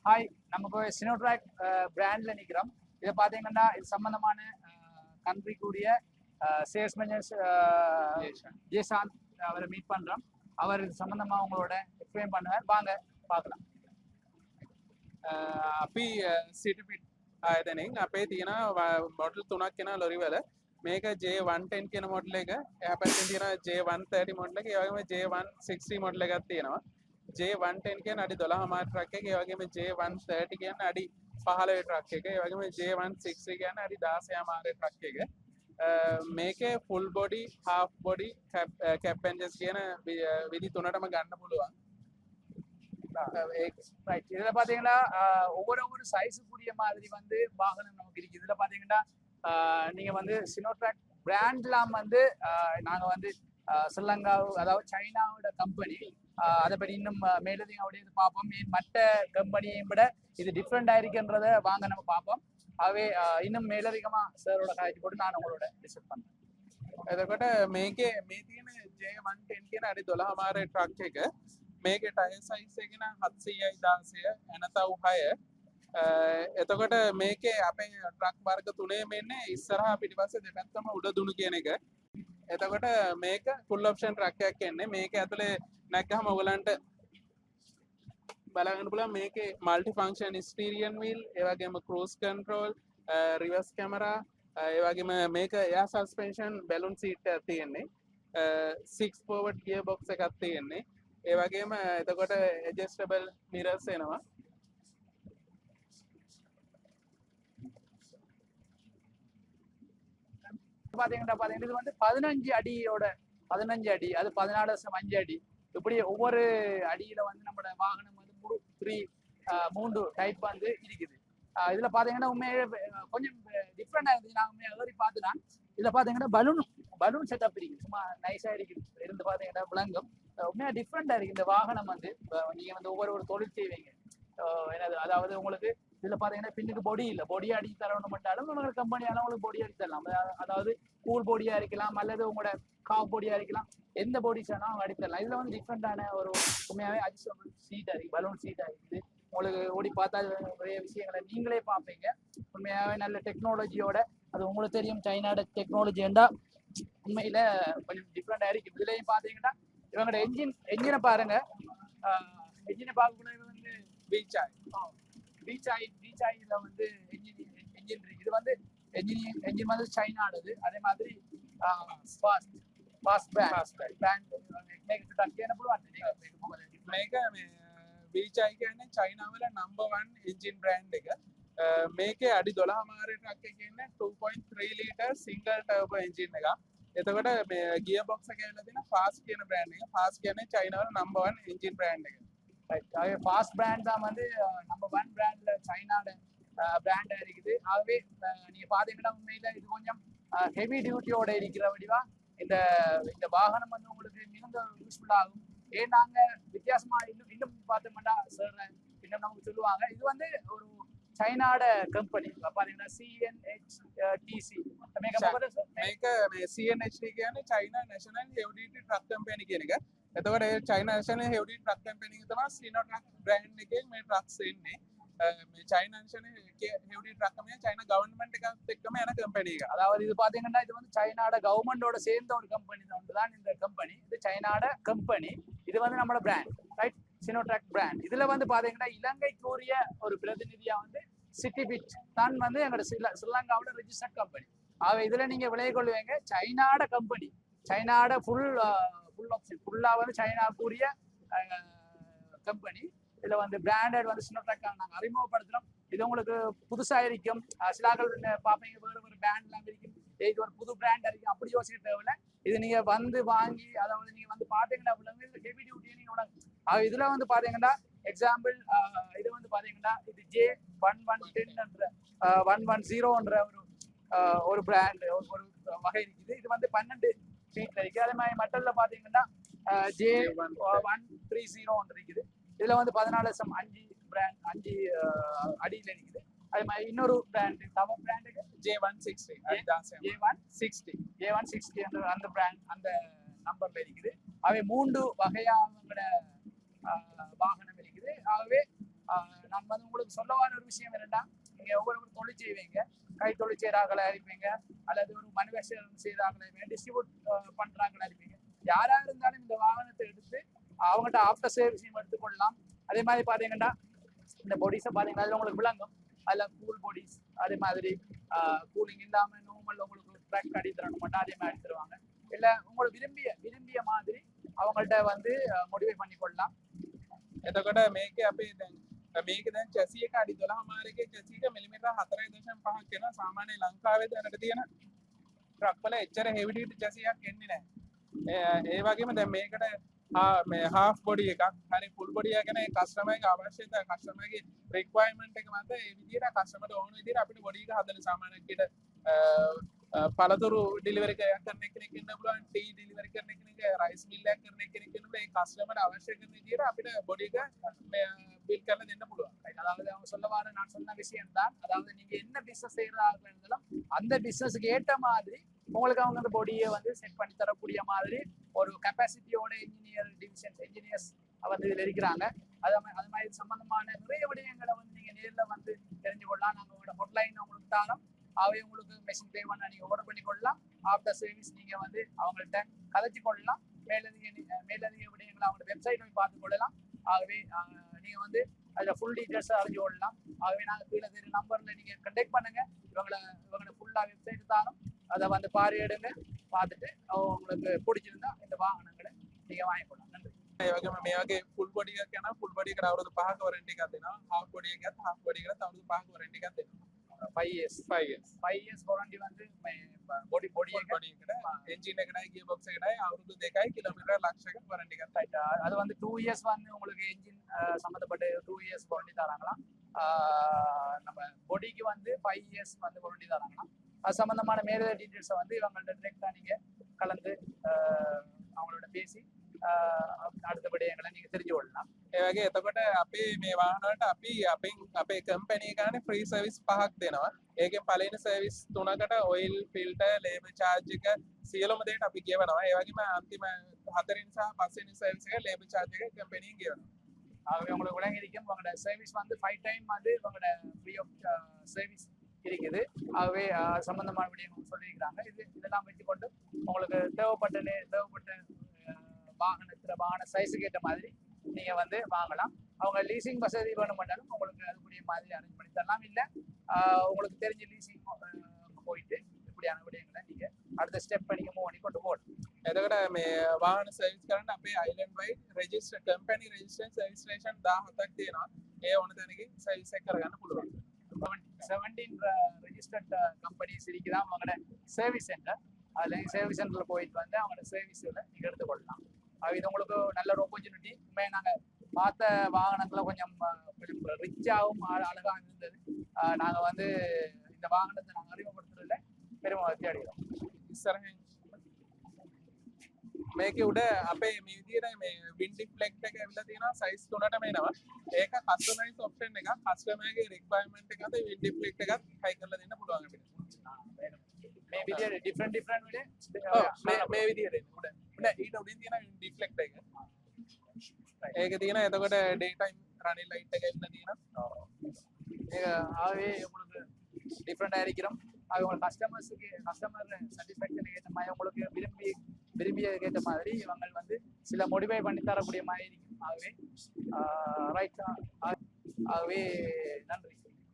Hi, நம்ம இப்போ சினோட்ராக் பிராண்டில் நிற்கிறோம். இதை பார்த்தீங்கன்னா இது சம்பந்தமான கண்ட்ரிக்குரிய சேல்ஸ் மேனேஜர் ஜெயசாந்த் அவரை மீட் பண்ணுறோம். அவர் இது சம்பந்தமாக உங்களோட எக்ஸ்பிளைன் பண்ணுவார். வாங்க பார்க்கலாம். අපි සිටිපිට් ආයතනෙන් අපේ තියෙන මොඩල් 3ක් කියන ලොරි වල මේක J110 කියන මොඩල් එක, එහා පැත්තෙන් තියෙන J130 මොඩල් එක, ඒ වගේම J160 මොඩල් එකක් තියෙනවා. J110 කියන්නේ අඩි 12 මාර ට්‍රක් එක, ඒ වගේම J130 කියන්නේ අඩි 15 ට්‍රක් එක, ඒ වගේම J160 කියන්නේ අඩි 16 මාර ට්‍රක් එක. මේකේ full body, half body, cap engines කියන විදි තුනටම ගන්න පුළුවන්. ரைட், இதில் பார்த்தீங்கன்னா ஒவ்வொரு சைஸுக்குரிய மாதிரி வந்து வாகனம் நமக்கு இருக்குது. இதில் பார்த்தீங்கன்னா நீங்கள் வந்து சினோட்ராக் பிராண்ட்லாம் வந்து நாங்கள் வந்து ஸ்ரீலங்கா, அதாவது சைனாவோட கம்பெனி. அதை பற்றி இன்னும் மேலதிகம் அப்படியே பார்ப்போம். மற்ற கம்பெனியை விட இது டிஃப்ரெண்ட் ஆயிருக்குன்றதை வாங்க நம்ம பார்ப்போம். ஆகவே இன்னும் மேலதிகமாக சாரோட காய்ச்சி போட்டு நான் உங்களோட டிஸ்கஸ் பண்ணுறேன். එතකොට මේකේ මේ තියෙන J110 කියන අඩි 12 මාර ට්‍රක් එක, මේකේ ටයර් සයිස් එක නම් 700යි 16 එනතව් 6. එතකොට මේකේ අපේ ට්‍රක් වර්ග තුනේම ඉන්නේ ඉස්සරහා පිටිපස්සේ දෙපැත්තම උඩ දුණු කියන එක. එතකොට මේක ෆුල් ඔප්ෂන් ට්‍රක් එකක් එන්නේ. මේක ඇතුලේ නැග්ගහම ඔයගලන්ට බලගන්න පුළුවන් මේකේ මල්ටි ෆන්ක්ෂන් ස්ටීරියන් වීල්, ඒ වගේම ක්‍රූස් කන්ට්‍රෝල්, රිවර්ස් කැමරා, ඒ වගේම මේක එයා සස්පෙන්ෂන් බැලුන් සීට් එකක් තියෙන්නේ. 6 ෆෝවර්ඩ් ගියර් බොක්ස් එකක් තියෙන්නේ. ඒ වගේම එතකොට ඇඩ්ජස්ටබල් මිරර්ස් එනවා. பார்த்தீங்கன்னா இது வந்து 15 அடியோட 15 அடி, அது 14.5 அடி, இப்படி ஒவ்வொரு அடியில வந்து நம்மளோட வாகனம் வந்து 3 டைப் வந்து இருக்குது. இதுல பாத்தீங்கன்னா உண்மையே கொஞ்சம் டிஃப்ரெண்டா இருந்துச்சு. நான் உண்மையை ஏறி பார்த்துதான். இதுல பாத்தீங்கன்னா பலூன் செட்டப் இருக்குது. சும்மா நைஸா இருக்குது. இருந்து பாத்தீங்கன்னா விளங்கும். உண்மையா டிஃப்ரெண்டா இருக்கு இந்த வாகனம் வந்து. நீங்க வந்து ஒவ்வொரு தொழில் செய்வீங்க, என்னது, அதாவது உங்களுக்கு இதுல பாத்தீங்கன்னா பின்னுக்கு பொடி இல்லை, பொடி அடிச்சு தரணும் பண்ணாலும் உங்களுக்கு கம்பெனியால உங்களுக்கு பொடி அடிச்சு தரலாம். அதாவது கூல் பொடியா இருக்கலாம், அல்லது உங்களோட காஃப் பொடியா இருக்கலாம், எந்த பொடிஸ் வேணா அவங்க அடிச்சு தரலாம். இதுல வந்து டிஃப்ரெண்டான ஒரு உண்மையாவே அட்ஜஸ்டபிள் சீட்டா இருக்கு, பலூன் சீட்டா இருக்குது. உங்களுக்கு ஓடி பார்த்தா நிறைய விஷயங்களை நீங்களே பார்ப்பீங்க. உண்மையாவே நல்ல டெக்னாலஜியோட, அது உங்களுக்கு தெரியும் சைனாட டெக்னாலஜிண்டா உண்மையில கொஞ்சம் டிஃப்ரெண்டா இருக்கு. இதுலயும் பாத்தீங்கன்னா இவங்களோட என்ஜினை பாருங்க. என்ஜினை பார்க்கக்கூட வந்து பீச் ஆயில வந்து என்ஜின் இருக்கு. இது வந்து என்ஜின் வந்து சைனானது. அதே மாதிரி ஃபாஸ்ட் பிராண்ட் මේක BCI කියන්නේ චයිනාවල නම්බර් 1 එන්ජින් බ්‍රෑන්ඩ් එක. මේකේ අඩි 12 මාර ට්‍රක් එකේ ඉන්නේ 2.3 ලීටර් සිංගල් ටර්බෝ එන්ජින් එකක්. එතකොට මේ ගියර් බොක්ස් එක ඇවිල්ලා තියෙන ෆාස්ට් කියන බ්‍රෑන්ඩ් එක. ෆාස්ට් කියන්නේ චයිනාවල නම්බර් 1 එන්ජින් බ්‍රෑන්ඩ් එක. ஃபாஸ்ட் பிராண்ட் தான் வந்து நம்பர் 1 பிராண்ட்ல சைனாட பிராண்டா இருக்குது. ஆகவே நீங்க பாத்தீங்கன்னா உண்மையில இது கொஞ்சம் ஹெவி டியூட்டியோட இருக்கிற வடிவா இந்த இந்த வாகனம் வந்து உங்களுக்கு மிகுந்த யூஸ்ஃபுல் ஆகும். ஏன் நாங்க வித்தியாசமா இன்னும் பார்த்தோம்னா சார் இன்னும் நமக்கு சொல்லுவாங்க, இது வந்து ஒரு சைனாட கம்பெனி பாத்தீங்கன்னா CNHTC. මේක මේ CNHT කියන්නේ China National heavy duty truck company කියන එක. එතකොට ඒ China National heavy duty truck company එක තමයි සිනෝට්‍රක් බ්‍රෑන්ඩ් එකෙන් මේ ට්‍රක්ස් එන්නේ. මේ China National heavy duty truck company China government එකත් එක්කම යන කම්පැනි එක. அதாவது இது பாத்தீங்கன்னா இது வந்து சைனாட கவர்மெண்டோட சேர்ந்த ஒரு கம்பெனி தான் இந்த கம்பெனி. இது சைனாட கம்பெனி. இது வந்து நம்மளோட பிராண்ட், ரைட், சினோட்ராக் பிராண்ட். இதுல வந்து பாத்தீங்கன்னா இலங்கைக்குரிய ஒரு பிரதிநிதியா வந்து சிட்டிபிட் தான் வந்து எங்களோட ஸ்ரீலங்காவோட ரெஜிஸ்டர்ட் கம்பெனி. ஆக இதுல நீங்க விளைய கொள்வீங்க சைனாட கம்பெனி, சைனாட ஃபுல்லா வந்து சைனாக்குரிய கம்பெனி. இதுல வந்து பிராண்டட் வந்து சினோட்ராக் நாங்க அறிமுகப்படுத்துறோம். இது உங்களுக்கு புதுசா இருக்கும். சிலாக்கள் பார்ப்பீங்க வேறு பிராண்ட்லாம் இருக்கும், இது ஒரு புது பிராண்ட் இருக்கும், அப்படி யோசிக்க தேவையில்லை. இது நீங்க வந்து வாங்கி அதாவது நீங்க வந்து பாத்தீங்கன்னா ஹெவி டியூட்டியை நீங்க இதுல வந்து பாத்தீங்கன்னா எக்ஸாம்பிள் இது வந்து பாத்தீங்கன்னா இது J1110 110 ஒரு பிராண்ட் ஒரு வகை இருக்குது. இது வந்து 12 ஃபீட்ல இருக்கு. அதே மாதிரி மட்டல்ல பாத்தீங்கன்னா J130 இருக்குது. இதுல வந்து 14.5 பிராண்ட் 5 அடியில இருக்குது. அதே மாதிரி இன்னொரு பிராண்ட் தமிழ் பிராண்டுக்கு J160 என்ற அந்த பிராண்ட் அந்த நம்பர்ல இருக்குது. அவை 3 வகையான வாகனம் இருக்குது. ஆகவே நான் வந்து உங்களுக்கு சொல்ல வர ஒரு விஷயம் என்னன்னா, நீங்க ஒவ்வொரு தொழில் செய்வீங்க, கை தொழில் செய்யறாங்களா இருப்பீங்க, அல்லது ஒரு மனுவேஷன் செய்யறாங்களா இருப்பீங்க, டிஸ்ட்ரிபியூட் பண்றாங்களா இருப்பீங்க. யாரா இருந்தாலும் இந்த வாகனத்தை எடுத்து அவங்ககிட்ட ஆஃப்டர் சர்வீஸையும் எடுத்துக்கொள்ளலாம். அதே மாதிரி பாத்தீங்கன்னா இந்த பொடிஸை பாத்தீங்கன்னா அதுல உங்களுக்கு விளங்கும். அதுல கூல் பொடிஸ் அதே மாதிரி கூலிங் இல்லாம நார்மல் உங்களுக்கு ட்ராக் அடி தரணும் மட்டும் அதே மாதிரி எடுத்துருவாங்க. இல்ல உங்களுக்கு விரும்பிய மாதிரி அவங்கள்ட்ட வந்து மோடிஃபை பண்ணி கொள்ளலாம். එතකොට මේක අපේ දැන් මේක දැන් චැසි එක අඩි 12 මාරකේ චැසි එක මිලිමීටර් 4.5ක් වෙනවා. සාමාන්‍ය ලංකාවේ දැනට තියෙන ට්‍රක් වල එච්චර හෙවි ඩියුටි චැසි එකක් එන්නේ නැහැ. ඒ වගේම දැන් මේකට මේ half body එකක් හරි full body එක ගැන කස්ටමර්ගේ අවශ්‍යතා කස්ටමර්ගේ requirement එක මත ඒ විදිහට කස්ටමර්ට ඕන විදිහට අපිට body එක හදන්න සාමාන්‍යයෙන් කිට පළතුරු ඩිලිවරි කරන කෙනෙක් ඉන්න පුළුවන්, ටී ඩිලිවරි කරන කෙනෙක්, රයිස් මිල් එකක් කරන කෙනෙක් ඉන්න පුළුවන්. ඒ කස්ටමර්ට අවශ්‍ය කරන විදිහට අපිට body එක பில் කරලා දෙන්න පුළුවන්. அதாவது அவங்க சொல்ல வர நான் சொன்ன விஷயம் தான். அதாவது நீங்க என்ன பிசினஸ் செய்யறாங்க இருந்தாலும் அந்த பிசினஸ்க்கு ஏற்ற மாதிரி உங்களுக்கு அவங்க அந்த பொடியை வந்து செட் பண்ணி தரக்கூடிய மாதிரி ஒரு கெப்பாசிட்டியோட இன்ஜினியர்ஸ் வந்து இதுல இருக்கிறாங்க. அது மாதிரி சம்பந்தமான நிறைய விடயங்களை வந்து நீங்க நேரில் வந்து தெரிஞ்சு கொள்ளலாம். நாங்கள் உங்களோட ஹொட்லைன் உங்களுக்கு தாரோம். அவை உங்களுக்கு மெஷின் பே பண்ண நீங்க ஆர்டர் பண்ணி கொள்ளலாம். ஆஃப்டர் சர்வீஸ் நீங்க வந்து அவங்கள்ட்ட கதைச்சு கொள்ளலாம். மேலதிக விடயங்களை அவங்களோட வெப்சைட் போய் பார்த்து கொள்ளலாம். ஆகவே நீங்க வந்து அதுல ஃபுல் டீட்டெயில்ஸ் அறிஞ்சு கொள்ளலாம். ஆகவே நாங்கள் கீழே தெரிய நம்பர்ல நீங்க கண்டெக்ட் பண்ணுங்க. இவங்களோட ஃபுல்லா வெப்சைட் தானும் அதை வந்து பார்வையிடுங்க. பார்த்துட்டு உங்களுக்கு பிடிச்சிருந்தா இந்த வாகனங்களை நீங்க வாங்கிக்கொள்ளலாம். நன்றி. ඒ වගේම මේ වගේ full body එකක් යනවා. full body එකට අවුරුදු 5ක warranty එකක් දෙනවා. half body එකත් half body එකකට අවුරුදු 5ක warranty එකක් දෙනවා. 5 years 5 years warranty வந்து body එකට engine එකටයි gear box එකටයි අවුරුදු 2යි කිලෝමීටර් ලක්ෂයක warranty එකක් ரைட். அது வந்து 2 years வந்து உங்களுக்கு என்ஜின் சம்பந்தப்பட்ட 2 years warranty தராங்களாம். நம்ம பொடிக்கு வந்து 5 years வந்து warranty தராங்களாம். அது சம்பந்தமான மேல டீடைல்ஸை வந்து இவங்கள்ட்ட டிரெக்டா நீங்க கலந்து அவங்களோட பேசி அடுத்த விடயங்களை நீங்க தெரிஞ்சு கொள்ளலாம். ඒ වගේ එතකොට අපි මේ වාහන වලට අපි අපේ කම්පැනි එක ගානේ free service 5ක් දෙනවා. ඒකෙන් පළවෙනි service 3කට oil filter labor charge එක සියලුම දේට අපි ගෙවනවා. ඒ වගේම අන්තිම 4වෙනි සහ 5වෙනි service එක labor charge එක කම්පැනියෙන් ගෙවනවා. ஆகவே உங்களுக்கு விளங்கி இருக்கும். உங்களோட சர்வீஸ் வந்து 5 டைம் வந்து உங்களோட ஃப்ரீ ஆஃப் சர்வீஸ் இருக்குது. ஆகவே சம்பந்தமான விடயங்கள் சொல்லியிருக்கிறாங்க. இதெல்லாம் வச்சுக்கொண்டு உங்களுக்கு தேவைப்பட்ட வாகன சைஸுக்கு ஏற்ற மாதிரி நீங்க வந்து வாங்கலாம். அவங்க லீசிங் வசதி வேணும்னாலும் உங்களுக்கு அதுக்குரிய மாதிரி அரேஞ்ச் பண்ணி தரலாம். இல்லை உங்களுக்கு தெரிஞ்ச லீசிங் போயிட்டு இப்படியான விடயங்களை நீங்க அடுத்த ஸ்டெப் பண்ணி மூவ் பண்ணி கொண்டு போகணும். එතකොට මේ වාහන සර්විස් කරන්න අපේ island wide register company registration 17ක් තියෙනවා. ඒ ඕන තැනකින් සර්විස් එක කරගන්න පුළුවන්. 17 ரெஜிஸ்டர்ட் கம்பெனிஸ் இருக்குதான் அவங்களோட சர்வீஸ் சென்டர். அதுல சர்வீஸ் சென்டர்ல போயிட்டு வந்து அவங்களோட சர்வீஸ்ல நீங்க எடுத்துக்கொள்ளலாம். இது உங்களுக்கு நல்ல ஒரு ஆப்பர்ச்சுனிட்டி. உண்மையை நாங்க பார்த்த வாகனங்களை கொஞ்சம் ரிச்சாகவும் அழகாக இருந்தது. நாங்க வந்து இந்த வாகனத்தை நாங்க அறிமுகப்படுத்துறதுல பெரும் மகிழ்ச்சி அடைகிறோம். ඉස්සරහින් මේකේ උඩ අපේ මේ විදිහට මේ wind deflect එක ඇවිල්ලා තියෙනවා size 3ටම එනවා. ඒක customize option එකක්. customerගේ requirement එක අත wind deflect එකත් high කරලා දෙන්න පුළුවන් අපිට. මේ විදිහට different විදිහට මේ විදිහට උඩ ඊට උඩින් තියෙන wind deflect එක. ඒක තියෙන එතකොට daytime running light එක ඇවිල්ලා තියෙනවා. ஆகவே உங்களுக்கு டிஃப்ரெண்டாக இருக்கிறோம். அது உங்கள் கஸ்டமர் சாட்டிஸ்ஃபேக்ஷனுக்கு ஏற்ற மாதிரி உங்களுக்கு விரும்பியதுக்கு ஏற்ற மாதிரி இவங்க வந்து சில மோடிஃபை பண்ணி தரக்கூடிய மாதிரி இருக்கும். ஆகவே ரைட். ஆகவே நன்றி.